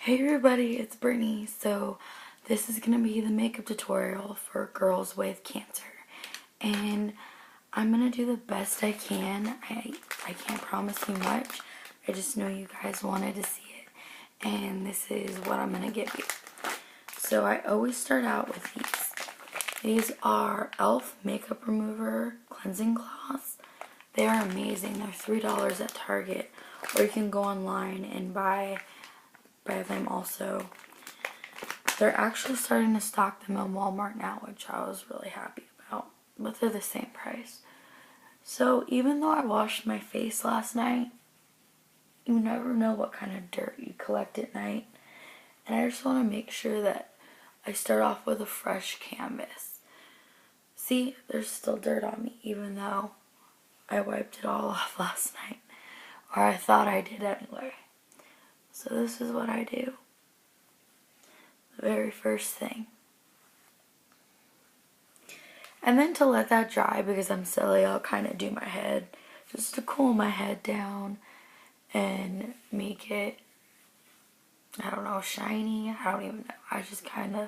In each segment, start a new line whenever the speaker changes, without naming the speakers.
Hey everybody, it's Brittney. So this is going to be the makeup tutorial for girls with cancer. And I'm going to do the best I can. I can't promise you much. I just know you guys wanted to see it. And this is what I'm going to give you. So I always start out with these. These are e.l.f. makeup remover cleansing cloths. They are amazing. They're $3 at Target. Or you can go online and buy them also. They're actually starting to stock them in Walmart now, which I was really happy about, but they're the same price. So even though I washed my face last night, you never know what kind of dirt you collect at night, and I just want to make sure that I start off with a fresh canvas. See, there's still dirt on me even though I wiped it all off last night, or I thought I did anyway. So this is what I do. The very first thing. And then to let that dry, because I'm silly, I'll kind of do my head. Just to cool my head down and make it, I don't know, shiny. I don't even know. I just kind of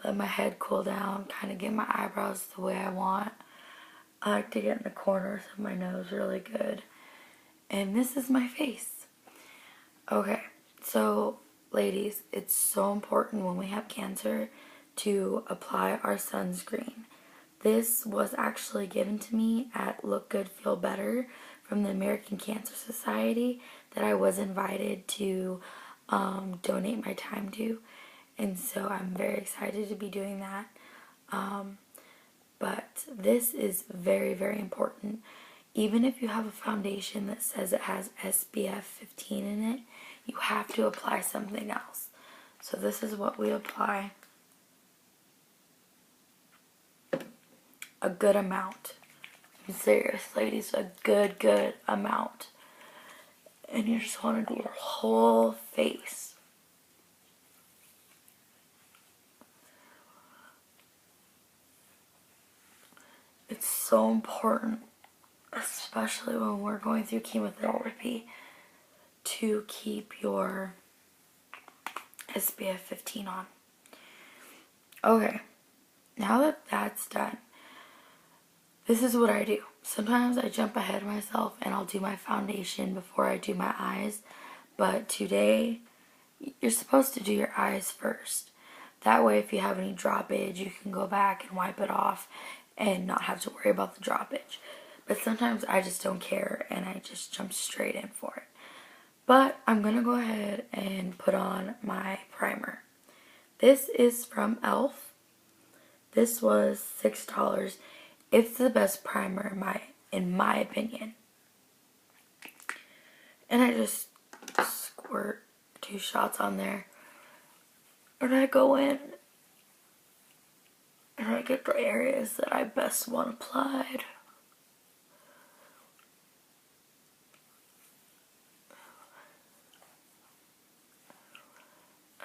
let my head cool down, kind of get my eyebrows the way I want. I like to get in the corners of my nose really good. And this is my face. Okay, so ladies, it's so important when we have cancer to apply our sunscreen. This was actually given to me at Look Good Feel Better from the American Cancer Society that I was invited to donate my time to, and so I'm very excited to be doing that. But this is very, very important. Even if you have a foundation that says it has SPF 15 in it, you have to apply something else. So this is what we apply. A good amount. I'm serious, ladies, a good amount. And you just want to do your whole face. It's so important, especially when we're going through chemotherapy, to keep your SPF 15 on. Okay, now that that's done, this is what I do. Sometimes I jump ahead of myself and I'll do my foundation before I do my eyes, but today you're supposed to do your eyes first. That way if you have any droppage, you can go back and wipe it off and not have to worry about the droppage. But sometimes I just don't care and I just jump straight in for it. But I'm going to go ahead and put on my primer. This is from e.l.f. This was $6. It's the best primer in my opinion. And I just squirt 2 shots on there. And I go in and I get the areas that I best want applied.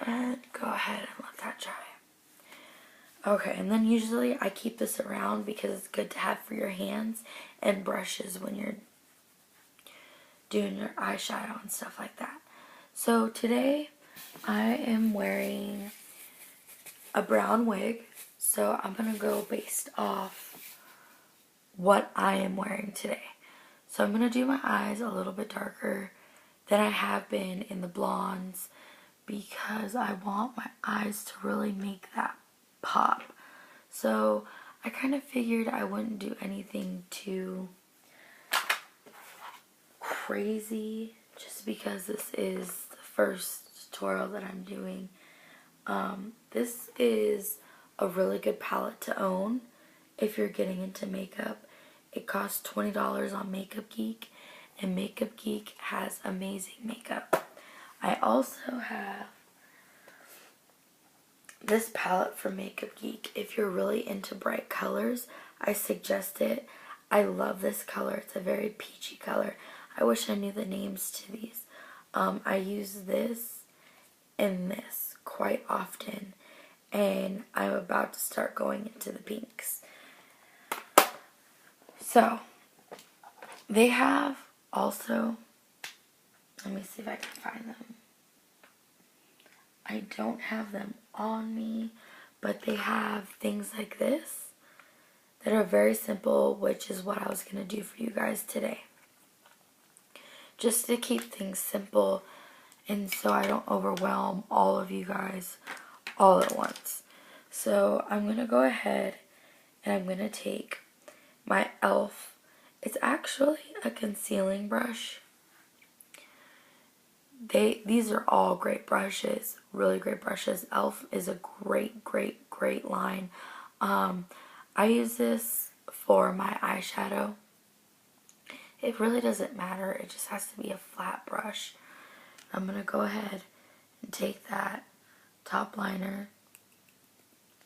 And go ahead and let that dry. Okay, and then usually I keep this around because it's good to have for your hands and brushes when you're doing your eyeshadow and stuff like that. So today I am wearing a brown wig, so I'm going to go based off what I am wearing today. So I'm going to do my eyes a little bit darker than I have been in the blondes because I want my eyes to really make that pop. So I kind of figured I wouldn't do anything too crazy just because this is the first tutorial that I'm doing. This is a really good palette to own if you're getting into makeup. It costs $20 on Makeup Geek, and Makeup Geek has amazing makeup. I also have this palette from Makeup Geek. If you're really into bright colors, I suggest it. I love this color. It's a very peachy color. I wish I knew the names to these. I use this and this quite often, and I'm about to start going into the pinks. So, they have also, let me see if I can find them. I don't have them on me, but they have things like this that are very simple, which is what I was going to do for you guys today. Just to keep things simple and so I don't overwhelm all of you guys all at once. So I'm going to go ahead and I'm going to take my e.l.f. It's actually a concealing brush. These are all great brushes, really great brushes. e.l.f. is a great line. I use this for my eyeshadow. It really doesn't matter, it just has to be a flat brush. I'm going to go ahead and take that top liner,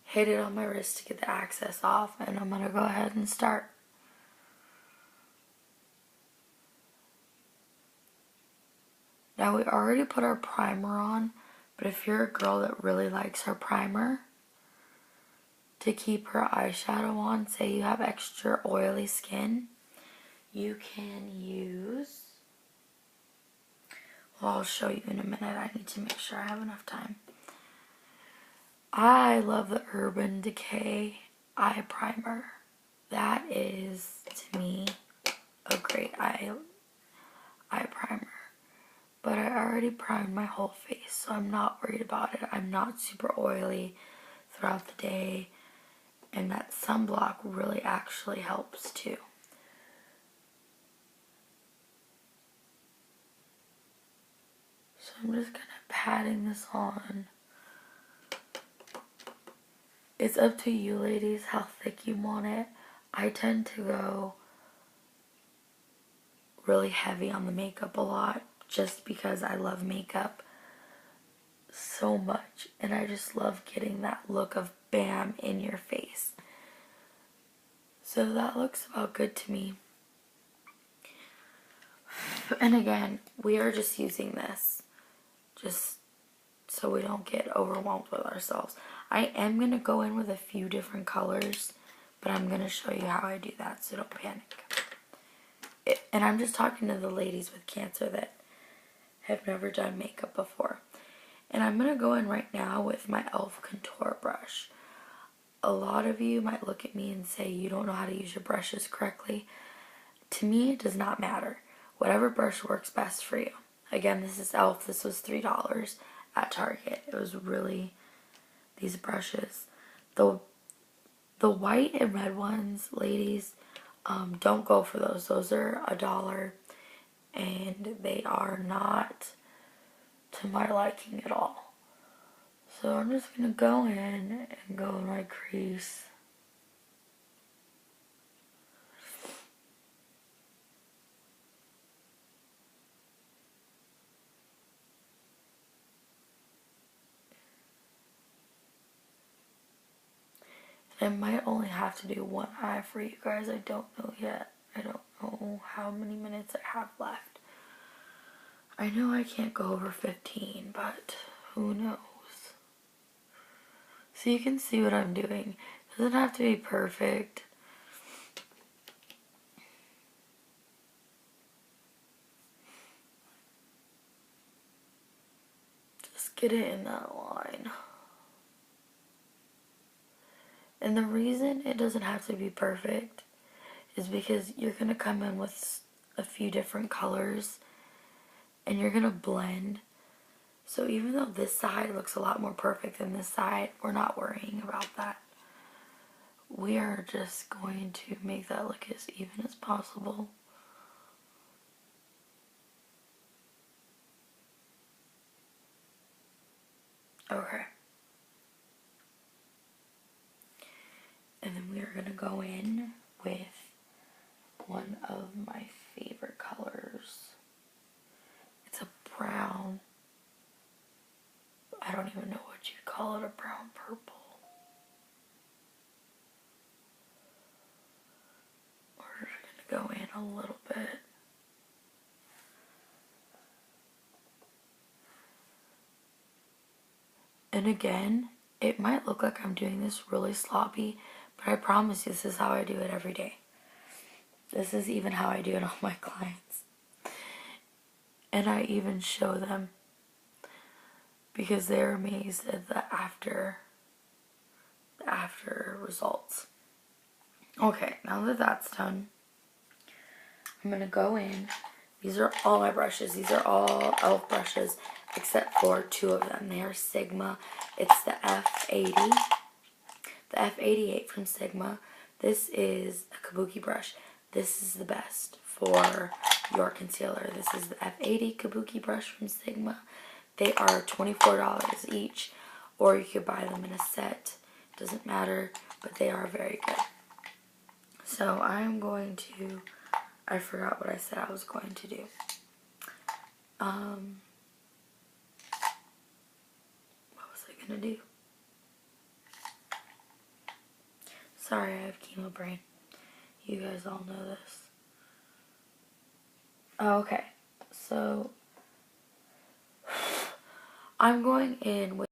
hit it on my wrist to get the excess off, and I'm going to go ahead and start. Now we already put our primer on, but if you're a girl that really likes her primer to keep her eyeshadow on, say you have extra oily skin, you can use, well, I'll show you in a minute. I need to make sure I have enough time. I love the Urban Decay eye primer. That is, to me, a great eye primer. But I already primed my whole face, so I'm not worried about it. I'm not super oily throughout the day, and that sunblock really actually helps too. So I'm just kind of patting this on. It's up to you ladies how thick you want it. I tend to go really heavy on the makeup a lot just because I love makeup so much, and I just love getting that look of bam in your face. So that looks about good to me. And again, we are just using this just so we don't get overwhelmed with ourselves. I am going to go in with a few different colors, but I'm going to show you how I do that, so don't panic. And I'm just talking to the ladies with cancer that have never done makeup before. And I'm going to go in right now with my e.l.f. contour brush. A lot of you might look at me and say you don't know how to use your brushes correctly. To me, it does not matter. Whatever brush works best for you. Again, this is e.l.f. This was $3 at Target. It was really these brushes. The white and red ones, ladies, don't go for those. Those are $1 and they are not to my liking at all. So I'm just going to go in and go in my crease. I might only have to do one eye for you guys. I don't know yet. I don't know how many minutes I have left. I know I can't go over 15, but who knows? So you can see what I'm doing. It doesn't have to be perfect. Just get it in that line. And the reason it doesn't have to be perfect is because you're going to come in with a few different colors and you're going to blend. So even though this side looks a lot more perfect than this side, we're not worrying about that. We are just going to make that look as even as possible. Okay. And then we are going to go in with one of my favorite colors. It's a brown. I don't even know what you'd call it, a brown purple. We're just going to go in a little bit. And again, it might look like I'm doing this really sloppy, but I promise you this is how I do it every day. This is even how I do it on my clients. And I even show them. because they're amazed at the after results. Okay, now that that's done, I'm gonna go in. These are all my brushes. These are all e.l.f. brushes except for 2 of them. They are Sigma. It's the F80, the F88 from Sigma. This is a kabuki brush. This is the best for your concealer. This is the F80 kabuki brush from Sigma. They are $24 each, or you could buy them in a set. Doesn't matter, but they are very good. So I'm going to, I forgot what I said I was going to do. What was I gonna do? Sorry, I have chemo brain. You guys all know this. Oh, okay, so I'm going in with